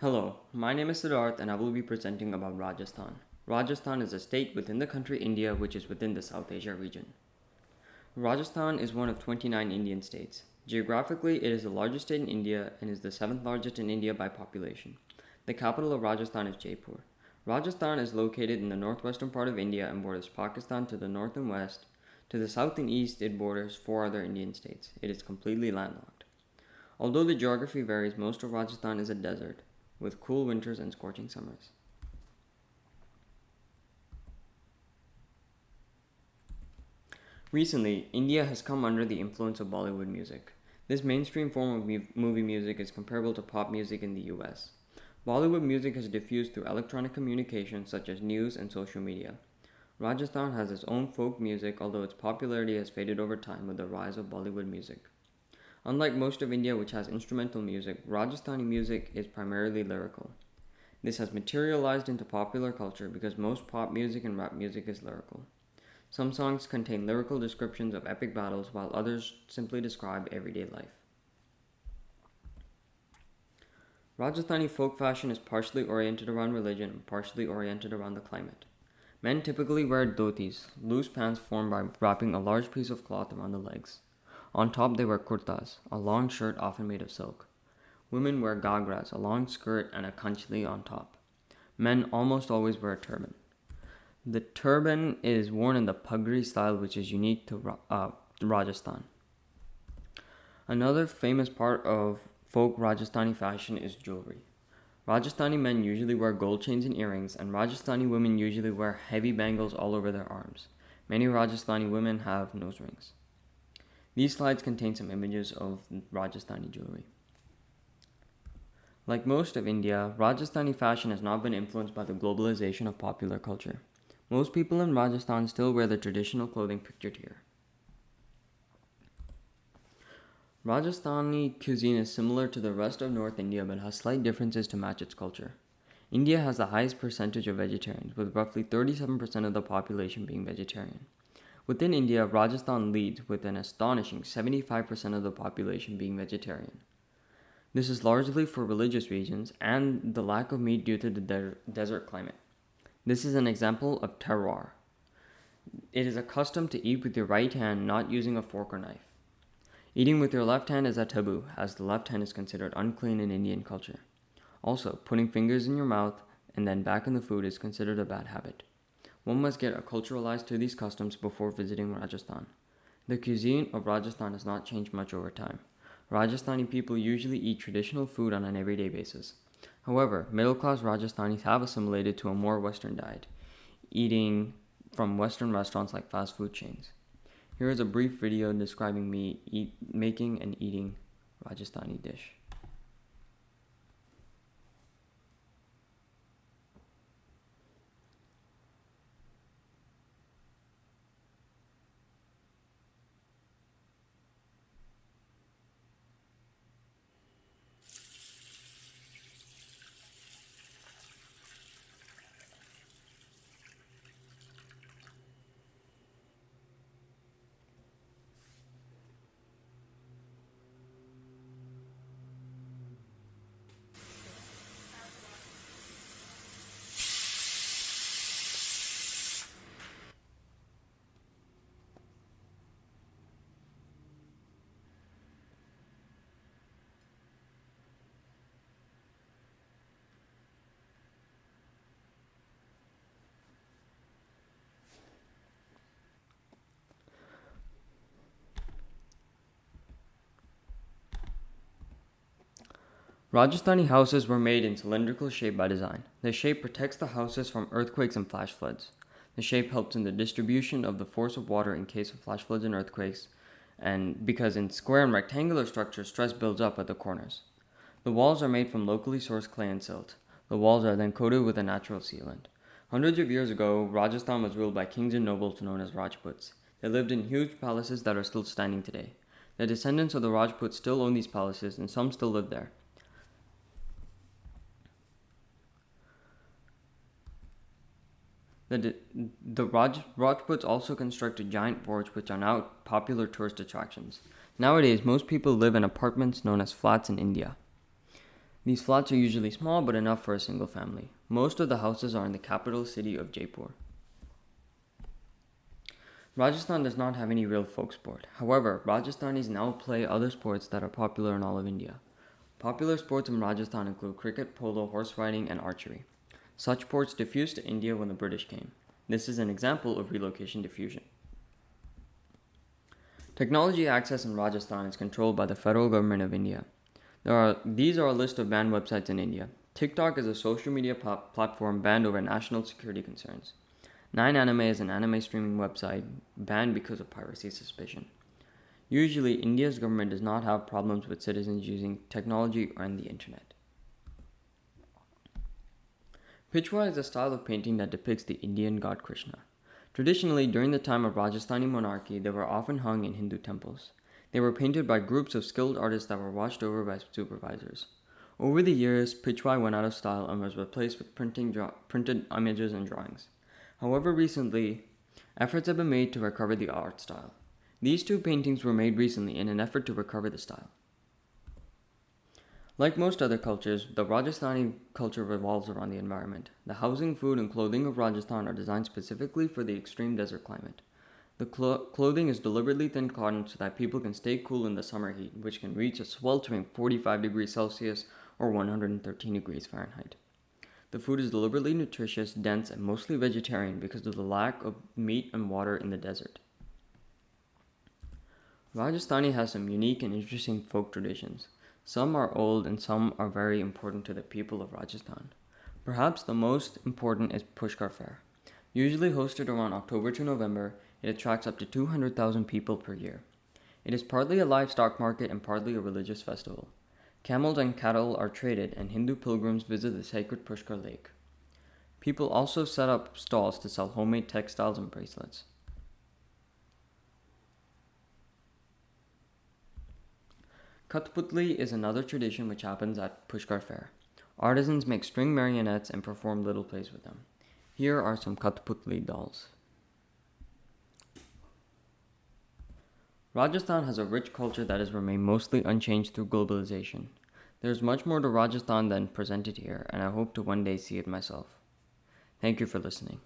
Hello, my name is Siddharth and I will be presenting about Rajasthan. Rajasthan is a state within the country India which is within the South Asia region. Rajasthan is one of 29 Indian states. Geographically, it is the largest state in India and is the seventh largest in India by population. The capital of Rajasthan is Jaipur. Rajasthan is located in the northwestern part of India and borders Pakistan to the north and west. To the south and east, it borders four other Indian states. It is completely landlocked. Although the geography varies, most of Rajasthan is a desert, with cool winters and scorching summers. Recently, India has come under the influence of Bollywood music. This mainstream form of movie music is comparable to pop music in the US. Bollywood music has diffused through electronic communication such as news and social media. Rajasthan has its own folk music, although its popularity has faded over time with the rise of Bollywood music. Unlike most of India, which has instrumental music, Rajasthani music is primarily lyrical. This has materialized into popular culture because most pop music and rap music is lyrical. Some songs contain lyrical descriptions of epic battles, while others simply describe everyday life. Rajasthani folk fashion is partially oriented around religion and partially oriented around the climate. Men typically wear dhotis, loose pants formed by wrapping a large piece of cloth around the legs. On top, they wear kurtas, a long shirt often made of silk. Women wear gagras, a long skirt, and a kanchli on top. Men almost always wear a turban. The turban is worn in the pagri style, which is unique to Rajasthan. Another famous part of folk Rajasthani fashion is jewelry. Rajasthani men usually wear gold chains and earrings, and Rajasthani women usually wear heavy bangles all over their arms. Many Rajasthani women have nose rings. These slides contain some images of Rajasthani jewelry. Like most of India, Rajasthani fashion has not been influenced by the globalization of popular culture. Most people in Rajasthan still wear the traditional clothing pictured here. Rajasthani cuisine is similar to the rest of North India but has slight differences to match its culture. India has the highest percentage of vegetarians, with roughly 37% of the population being vegetarian. Within India, Rajasthan leads with an astonishing 75% of the population being vegetarian. This is largely for religious reasons and the lack of meat due to the desert climate. This is an example of terroir. It is a custom to eat with your right hand, not using a fork or knife. Eating with your left hand is a taboo, as the left hand is considered unclean in Indian culture. Also, putting fingers in your mouth and then back in the food is considered a bad habit. One must get acculturated to these customs before visiting Rajasthan. The cuisine of Rajasthan has not changed much over time. Rajasthani people usually eat traditional food on an everyday basis. However, middle class Rajasthanis have assimilated to a more Western diet, eating from Western restaurants like fast food chains. Here is a brief video describing me making and eating Rajasthani dish. Rajasthani houses were made in cylindrical shape by design. The shape protects the houses from earthquakes and flash floods. The shape helps in the distribution of the force of water in case of flash floods and earthquakes, and because in square and rectangular structures, stress builds up at the corners. The walls are made from locally sourced clay and silt. The walls are then coated with a natural sealant. Hundreds of years ago, Rajasthan was ruled by kings and nobles known as Rajputs. They lived in huge palaces that are still standing today. The descendants of the Rajputs still own these palaces, and some still live there. The Rajputs also constructed giant forts, which are now popular tourist attractions. Nowadays, most people live in apartments known as flats in India. These flats are usually small but enough for a single family. Most of the houses are in the capital city of Jaipur. Rajasthan does not have any real folk sport. However, Rajasthanis now play other sports that are popular in all of India. Popular sports in Rajasthan include cricket, polo, horse riding, and archery. Such sports diffused to India when the British came. This is an example of relocation diffusion. Technology access in Rajasthan is controlled by the federal government of India. These are a list of banned websites in India. TikTok is a social media platform banned over national security concerns. 9anime is an anime streaming website banned because of piracy suspicion. Usually, India's government does not have problems with citizens using technology and the internet. Pichwa is a style of painting that depicts the Indian god Krishna. Traditionally, during the time of Rajasthani monarchy, they were often hung in Hindu temples. They were painted by groups of skilled artists that were watched over by supervisors. Over the years, Pichwa went out of style and was replaced with printed images and drawings. However, recently, efforts have been made to recover the art style. These two paintings were made recently in an effort to recover the style. Like most other cultures, the Rajasthani culture revolves around the environment. The housing, food, and clothing of Rajasthan are designed specifically for the extreme desert climate. The clothing is deliberately thin cotton so that people can stay cool in the summer heat, which can reach a sweltering 45 degrees Celsius or 113 degrees Fahrenheit. The food is deliberately nutritious, dense, and mostly vegetarian because of the lack of meat and water in the desert. Rajasthani has some unique and interesting folk traditions. Some are old and some are very important to the people of Rajasthan. Perhaps the most important is Pushkar Fair. Usually hosted around October to November, it attracts up to 200,000 people per year. It is partly a livestock market and partly a religious festival. Camels and cattle are traded and Hindu pilgrims visit the sacred Pushkar Lake. People also set up stalls to sell homemade textiles and bracelets. Kathputli is another tradition which happens at Pushkar Fair. Artisans make string marionettes and perform little plays with them. Here are some Kathputli dolls. Rajasthan has a rich culture that has remained mostly unchanged through globalization. There is much more to Rajasthan than presented here, and I hope to one day see it myself. Thank you for listening.